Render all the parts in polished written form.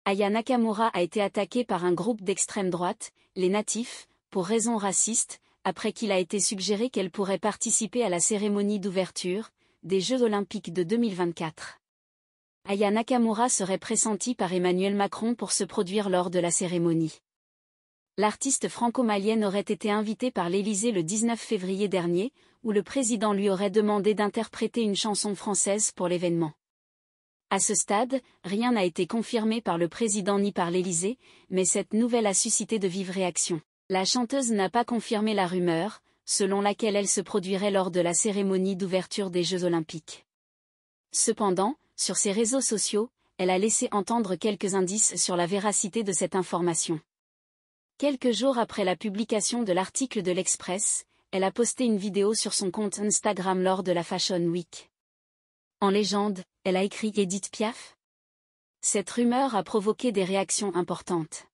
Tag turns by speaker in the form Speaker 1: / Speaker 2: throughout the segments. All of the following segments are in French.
Speaker 1: Aya Nakamura a été attaquée par un groupe d'extrême droite, les Natifs, pour raisons racistes, après qu'il a été suggéré qu'elle pourrait participer à la cérémonie d'ouverture des Jeux Olympiques de 2024. Aya Nakamura serait pressentie par Emmanuel Macron pour se produire lors de la cérémonie. L'artiste franco-malienne aurait été invitée par l'Élysée le 19 février dernier, où le président lui aurait demandé d'interpréter une chanson française pour l'événement. À ce stade, rien n'a été confirmé par le président ni par l'Élysée, mais cette nouvelle a suscité de vives réactions. La chanteuse n'a pas confirmé la rumeur, selon laquelle elle se produirait lors de la cérémonie d'ouverture des Jeux Olympiques. Cependant, sur ses réseaux sociaux, elle a laissé entendre quelques indices sur la véracité de cette information. Quelques jours après la publication de l'article de l'Express, elle a posté une vidéo sur son compte Instagram lors de la Fashion Week. En légende, elle a écrit Édith Piaf. Cette rumeur a provoqué des réactions importantes.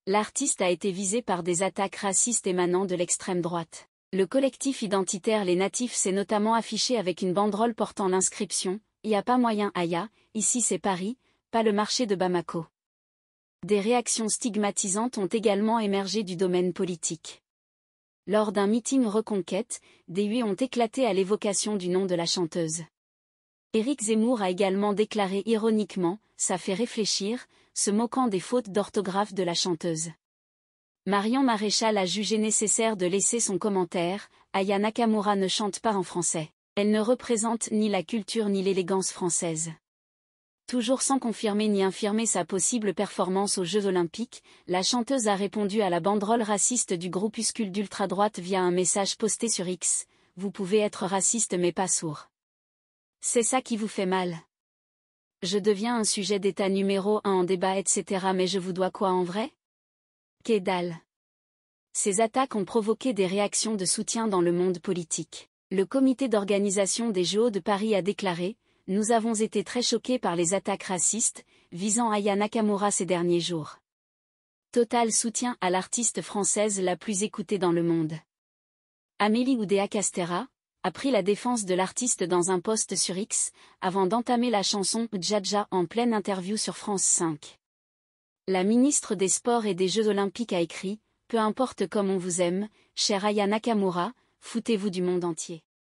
Speaker 1: L'artiste a été visée par des attaques racistes émanant de l'extrême droite. Le collectif identitaire Les Natifs s'est notamment affiché avec une banderole portant l'inscription « Y a pas moyen Aya, ici c'est Paris, pas le marché de Bamako ». Des réactions stigmatisantes ont également émergé du domaine politique. Lors d'un meeting Reconquête, des huées ont éclaté à l'évocation du nom de la chanteuse. Éric Zemmour a également déclaré ironiquement « ça fait réfléchir », se moquant des fautes d'orthographe de la chanteuse. Marion Maréchal a jugé nécessaire de laisser son commentaire « Aya Nakamura ne chante pas en français. Elle ne représente ni la culture ni l'élégance française ». Toujours sans confirmer ni infirmer sa possible performance aux Jeux Olympiques, la chanteuse a répondu à la banderole raciste du groupuscule d'ultra-droite via un message posté sur X « Vous pouvez être raciste mais pas sourd. C'est ça qui vous fait mal. Je deviens un sujet d'état numéro 1 en débat etc. mais je vous dois quoi en vrai? Que dalle. Ces attaques ont provoqué des réactions de soutien dans le monde politique. Le comité d'organisation des Jeux de Paris a déclaré « Nous avons été très choqués par les attaques racistes, visant Aya Nakamura ces derniers jours. Total soutien à l'artiste française la plus écoutée dans le monde. » Amélie Oudéa-Castéra a pris la défense de l'artiste dans un post sur X, avant d'entamer la chanson « Dja-Dja » en pleine interview sur France 5. La ministre des Sports et des Jeux Olympiques a écrit « Peu importe comme on vous aime, chère Aya Nakamura, foutez-vous du monde entier.